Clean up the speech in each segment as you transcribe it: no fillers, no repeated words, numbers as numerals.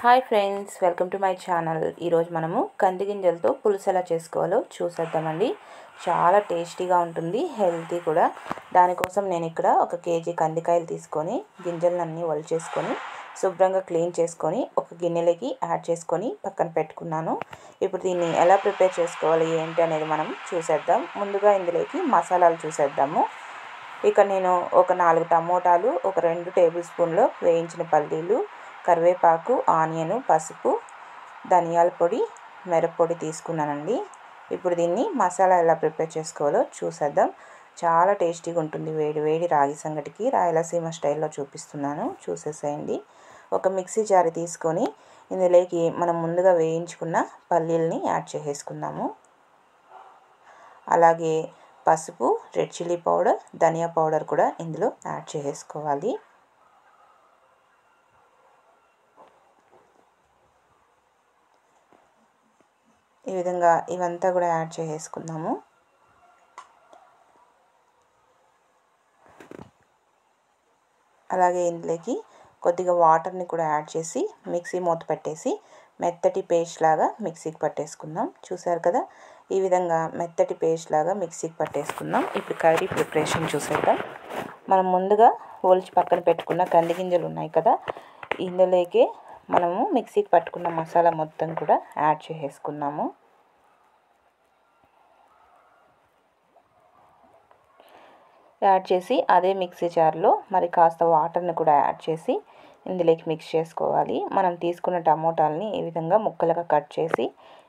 Hi friends, welcome to my channel. ఈరోజు మనము కంది గింజలతో పులుసు ఎలా చేసుకోవాలో చూసేద్దామండి. చాలా టేస్టీగా ఉంటుంది, హెల్తీ కూడా. దానికోసం నేను ఇక్కడ 1 కేజీ కందికాయలు తీసుకొని గింజలన్నీ ఒలిచేసుకొని శుభ్రంగా క్లీన్ చేసుకొని ఒక గిన్నెలోకి యాడ్ చేసుకొని పక్కన పెట్టుకున్నాను. ఇప్పుడు దీన్ని ఎలా ప్రిపేర్ చేసుకోవాలి ఏంటి అనేది మనం చూసేద్దాం. ముందుగా ఇందులోకి మసాలాలు చూసేద్దాము. ఇక నేను ఒక 4 టమోటాలు, ఒక 2 టేబుల్ స్పూన్లు వేయించిన పల్లీలు, కరివేపాకు, ఆనియన్, పసుపు, ధనియాల పొడి, మిరప్పొడి తీసుకున్నానండి. ఇప్పుడు దీన్ని మసాలా ఎలా ప్రిపేర్ చేసుకోవాలో చూసేద్దాం. చాలా టేస్టీగా ఉంటుంది. వేడి వేడి రాగి సంగటికి రాయలసీమ స్టైల్లో చూపిస్తున్నాను, చూసేసేయండి. ఒక మిక్సీ జార్ తీసుకొని ఇందులోకి మనం ముందుగా వేయించుకున్న పల్లీలని యాడ్ చేసేసుకుందాము. అలాగే పసుపు, రెడ్ చిల్లీ పౌడర్, ధనియా పౌడర్ కూడా ఇందులో యాడ్ చేసుకోవాలి. ఈ విధంగా ఇవంతా కూడా యాడ్ చేసేసుకుందాము. అలాగే ఇందులోకి కొద్దిగా వాటర్ని కూడా యాడ్ చేసి మిక్సీ మూత పెట్టేసి మెత్తటి పేస్ట్ లాగా మిక్సీకి పట్టేసుకుందాం. చూసారు కదా, ఈ విధంగా మెత్తటి పేస్ట్ లాగా మిక్సీకి పట్టేసుకుందాం. ఇప్పుడు కర్రీ ప్రిపరేషన్ చూసేద్దాం. మనం ముందుగా ఒలిచి పక్కన పెట్టుకున్న కంది గింజలు ఉన్నాయి కదా, ఇందులోకి మనము మిక్సీకి పట్టుకున్న మసాలా మొత్తం కూడా యాడ్ చేసేసుకున్నాము. యాడ్ చేసి అదే మిక్సీ జార్లో మరి కాస్త వాటర్ని కూడా యాడ్ చేసి ఇందులోకి మిక్స్ చేసుకోవాలి. మనం తీసుకున్న టమోటాలని ఈ విధంగా ముక్కలుగా కట్ చేసి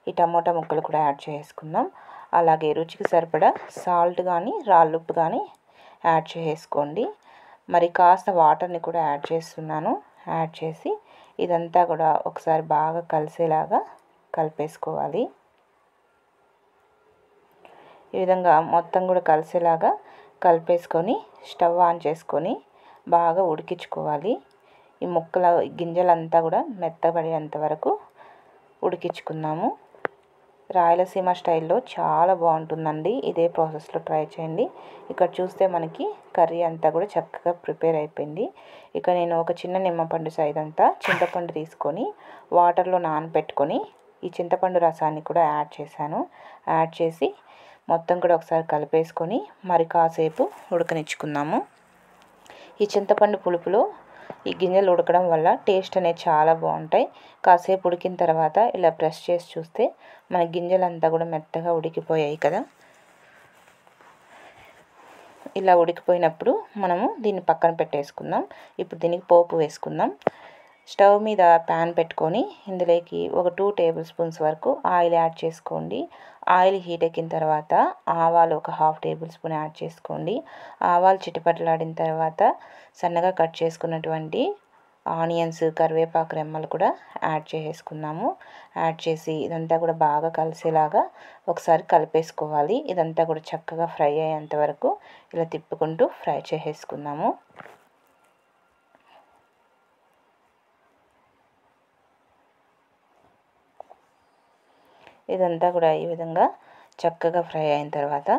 ఈ టమోటా ముక్కలు కూడా యాడ్ చేసుకుందాం. అలాగే రుచికి సరిపడా సాల్ట్ కానీ రాళ్ళుప్పు కానీ యాడ్ చేసుకోండి. మరి కాస్త వాటర్ని కూడా యాడ్ చేస్తున్నాను. యాడ్ చేసి ఇదంతా కూడా ఒకసారి బాగా కలిసేలాగా కలిపేసుకోవాలి. ఈ విధంగా మొత్తం కూడా కలిసేలాగా కలిపేసుకొని స్టవ్ ఆన్ చేసుకొని బాగా ఉడికించుకోవాలి. ఈ ముక్కల గింజలంతా కూడా మెత్తబడేంత వరకు ఉడికించుకుందాము. రాయలసీమ స్టైల్లో చాలా బాగుంటుందండి. ఇదే ప్రాసెస్లో ట్రై చేయండి. ఇక్కడ చూస్తే మనకి కర్రీ అంతా కూడా చక్కగా ప్రిపేర్ అయిపోయింది. ఇక నేను ఒక చిన్న నిమ్మపండు సైజ్ అంతా చింతపండు తీసుకొని వాటర్లో నానబెట్టుకొని ఈ చింతపండు రసాన్ని కూడా యాడ్ చేశాను. యాడ్ చేసి మొత్తం కూడా ఒకసారి కలిపేసుకొని మరి కాసేపు ఉడకనిచ్చుకుందాము. ఈ చింతపండు పులుపులో ఈ గింజలు ఉడకడం వల్ల టేస్ట్ అనేది చాలా బాగుంటాయి. కాసేపు ఉడికిన తర్వాత ఇలా ప్రెస్ చేసి చూస్తే మన గింజలంతా కూడా మెత్తగా ఉడికిపోయాయి కదా. ఇలా ఉడికిపోయినప్పుడు మనము దీన్ని పక్కన పెట్టేసుకుందాం. ఇప్పుడు దీనికి పోపు వేసుకుందాం. స్టవ్ మీద ప్యాన్ పెట్టుకొని ఇందులోకి ఒక 2 టేబుల్ స్పూన్స్ వరకు ఆయిల్ యాడ్ చేసుకోండి. ఆయిల్ హీట్ ఎక్కిన తర్వాత ఆవాలు ఒక 1/2 టేబుల్ స్పూన్ యాడ్ చేసుకోండి. ఆవాలు చిటపటలాడిన తర్వాత సన్నగా కట్ చేసుకున్నటువంటి ఆనియన్స్, కరివేపాకు రెమ్మలు కూడా యాడ్ చేసేసుకున్నాము. యాడ్ చేసి ఇదంతా కూడా బాగా కలిసేలాగా ఒకసారి కలిపేసుకోవాలి. ఇదంతా కూడా చక్కగా ఫ్రై అయ్యేంత వరకు ఇలా తిప్పుకుంటూ ఫ్రై చేసేసుకుందాము. ఇదంతా కూడా ఈ విధంగా చక్కగా ఫ్రై అయిన తర్వాత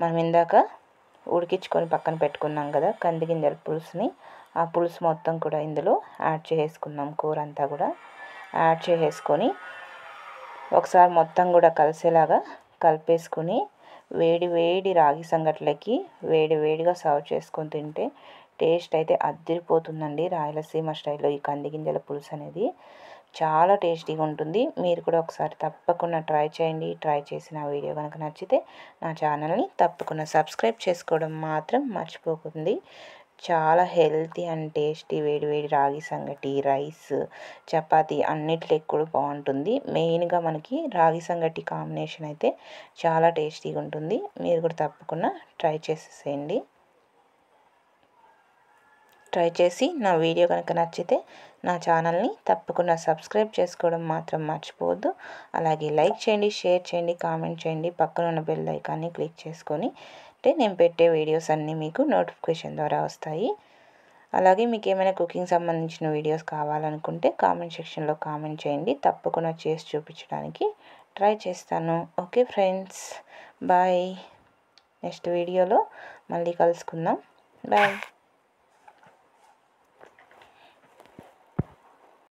మనం ఇందాక ఉడికించుకొని పక్కన పెట్టుకున్నాం కదా కంది గింజల పులుసుని, ఆ పులుసు మొత్తం కూడా ఇందులో యాడ్ చేసుకున్నాం. కూర అంతా కూడా యాడ్ చేసేసుకొని ఒకసారి మొత్తం కూడా కలిసేలాగా కలిపేసుకొని వేడి వేడి రాగి సంగట్లకి వేడి వేడిగా సర్వ్ చేసుకొని తింటే టేస్ట్ అయితే అదిరిపోతుందండి. రాయలసీమ స్టైల్లో ఈ కంది గింజల పులుసు అనేది చాలా టేస్టీగా ఉంటుంది. మీరు కూడా ఒకసారి తప్పకుండా ట్రై చేయండి. ట్రై చేసి నా వీడియో కనుక నచ్చితే నా ఛానల్ని తప్పకుండా సబ్స్క్రైబ్ చేసుకోవడం మాత్రం మర్చిపోకండి. చాలా హెల్తీ అండ్ టేస్టీ వేడి వేడి రాగి సంగటి, రైస్, చపాతీ అన్నిటికి కూడా బాగుంటుంది. మెయిన్గా మనకి రాగి సంగటి కాంబినేషన్ అయితే చాలా టేస్టీగా ఉంటుంది. మీరు కూడా తప్పకుండా ట్రై చేసేసేయండి. ట్రై చేసి నా వీడియో కనుక నచ్చితే నా ఛానల్ని తప్పకుండా సబ్స్క్రైబ్ చేసుకోవడం మాత్రం మర్చిపోవద్దు. అలాగే లైక్ చేయండి, షేర్ చేయండి, కామెంట్ చేయండి. పక్కన ఉన్న బెల్ ఐకాన్ని క్లిక్ చేసుకొని అంటే నేను పెట్టే వీడియోస్ అన్నీ మీకు నోటిఫికేషన్ ద్వారా వస్తాయి. అలాగే మీకు ఏమైనా కుకింగ్ సంబంధించిన వీడియోస్ కావాలనుకుంటే కామెంట్ సెక్షన్లో కామెంట్ చేయండి. తప్పకుండా చేసి చూపించడానికి ట్రై చేస్తాను. Okay friends, bye. నెక్స్ట్ వీడియోలో మళ్ళీ కలుసుకుందాం. బాయ్.